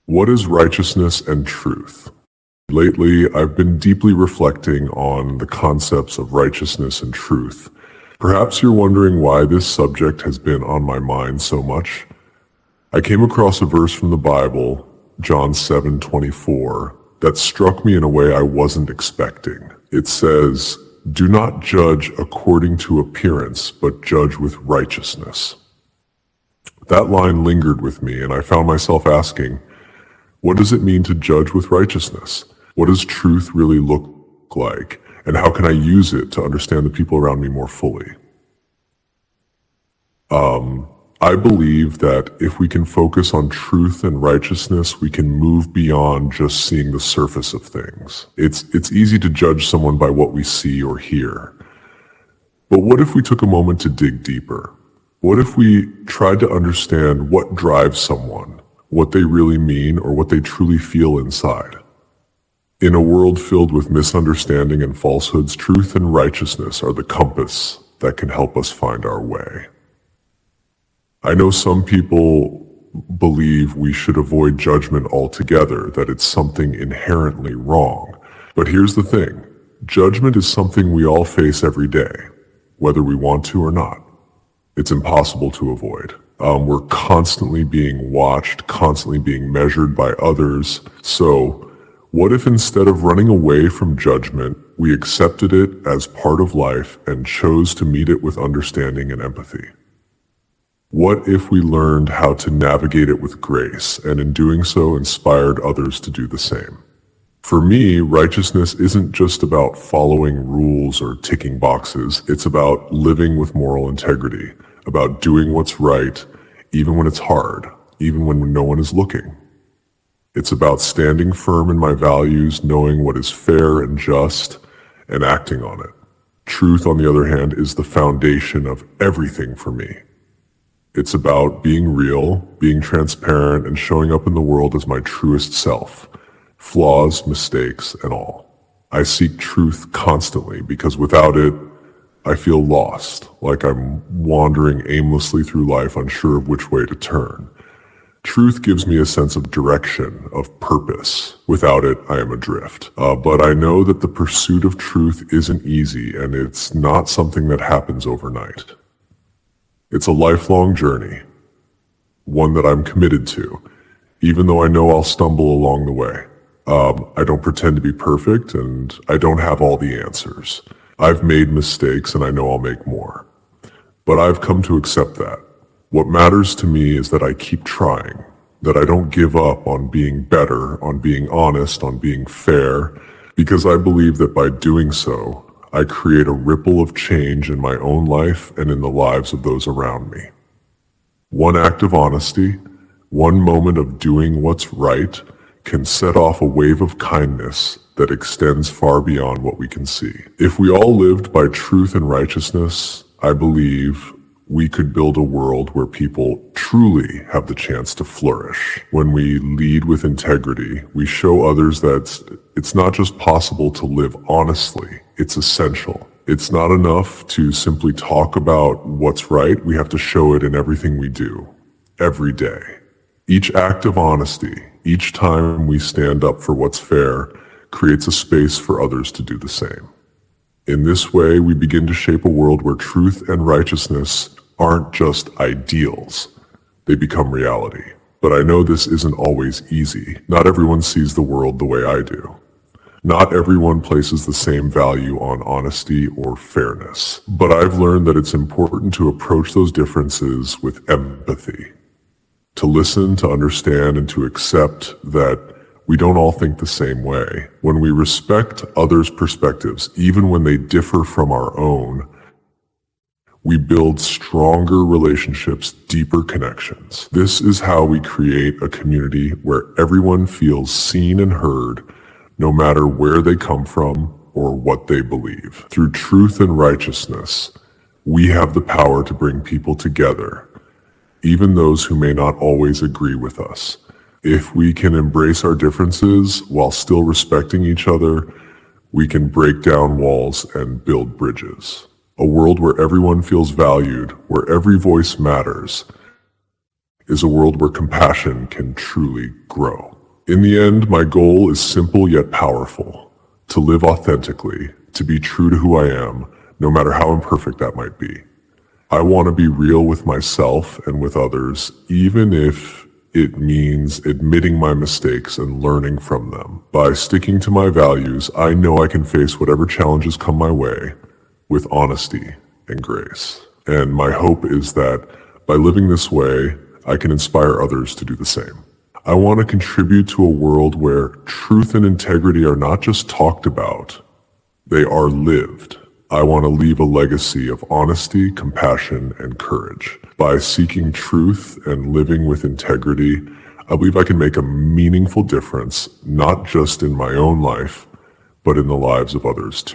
What is righteousness and truth? Lately, I've been deeply reflecting on the concepts of righteousness and truth. Perhaps you're wondering why this subject has been on my mind so much. I came across a verse from the Bible, John 7:24, that struck me in a way I wasn't expecting. It says, "Do not judge according to appearance, but judge with righteousness." That line lingered with me, and I found myself asking, what does it mean to judge with righteousness? What does truth really look like? And how can I use it to understand the people around me more fully? I believe that if we can focus on truth and righteousness, we can move beyond just seeing the surface of things. It's easy to judge someone by what we see or hear. But what if we took a moment to dig deeper? What if we tried to understand what drives someone, what they really mean, or what they truly feel inside? In a world filled with misunderstanding and falsehoods, truth and righteousness are the compass that can help us find our way. I know some people believe we should avoid judgment altogether, that it's something inherently wrong. But here's the thing, judgment is something we all face every day, whether we want to or not. It's impossible to avoid. We're constantly being watched, constantly being measured by others. So what if instead of running away from judgment, we accepted it as part of life and chose to meet it with understanding and empathy? What if we learned how to navigate it with grace, and in doing so inspired others to do the same? For me, righteousness isn't just about following rules or ticking boxes. It's about living with moral integrity, about doing what's right, even when it's hard, even when no one is looking. It's about standing firm in my values, knowing what is fair and just, and acting on it. Truth, on the other hand, is the foundation of everything for me. It's about being real, being transparent, and showing up in the world as my truest self, flaws, mistakes, and all. I seek truth constantly because without it, I feel lost, like I'm wandering aimlessly through life, unsure of which way to turn. Truth gives me a sense of direction, of purpose. Without it, I am adrift. But I know that the pursuit of truth isn't easy, and it's not something that happens overnight. It's a lifelong journey, one that I'm committed to, even though I know I'll stumble along the way. I don't pretend to be perfect, and I don't have all the answers. I've made mistakes, and I know I'll make more. But I've come to accept that. What matters to me is that I keep trying, that I don't give up on being better, on being honest, on being fair, because I believe that by doing so, I create a ripple of change in my own life and in the lives of those around me. One act of honesty, one moment of doing what's right, can set off a wave of kindness that extends far beyond what we can see. If we all lived by truth and righteousness, I believe we could build a world where people truly have the chance to flourish. When we lead with integrity, we show others that it's not just possible to live honestly, it's essential. It's not enough to simply talk about what's right, we have to show it in everything we do, every day. Each act of honesty, each time we stand up for what's fair, creates a space for others to do the same. In this way, we begin to shape a world where truth and righteousness aren't just ideals, they become reality. But I know this isn't always easy. Not everyone sees the world the way I do. Not everyone places the same value on honesty or fairness. But I've learned that it's important to approach those differences with empathy, to listen, to understand, and to accept that we don't all think the same way. When we respect others' perspectives, even when they differ from our own, we build stronger relationships, deeper connections. This is how we create a community where everyone feels seen and heard, no matter where they come from or what they believe. Through truth and righteousness, we have the power to bring people together, even those who may not always agree with us. If we can embrace our differences while still respecting each other, we can break down walls and build bridges. A world where everyone feels valued, where every voice matters, is a world where compassion can truly grow. In the end, my goal is simple yet powerful: to live authentically, to be true to who I am, no matter how imperfect that might be. I want to be real with myself and with others, even if it means admitting my mistakes and learning from them. By sticking to my values, I know I can face whatever challenges come my way with honesty and grace. And my hope is that by living this way, I can inspire others to do the same. I want to contribute to a world where truth and integrity are not just talked about, they are lived. I want to leave a legacy of honesty, compassion, and courage. By seeking truth and living with integrity, I believe I can make a meaningful difference, not just in my own life, but in the lives of others too.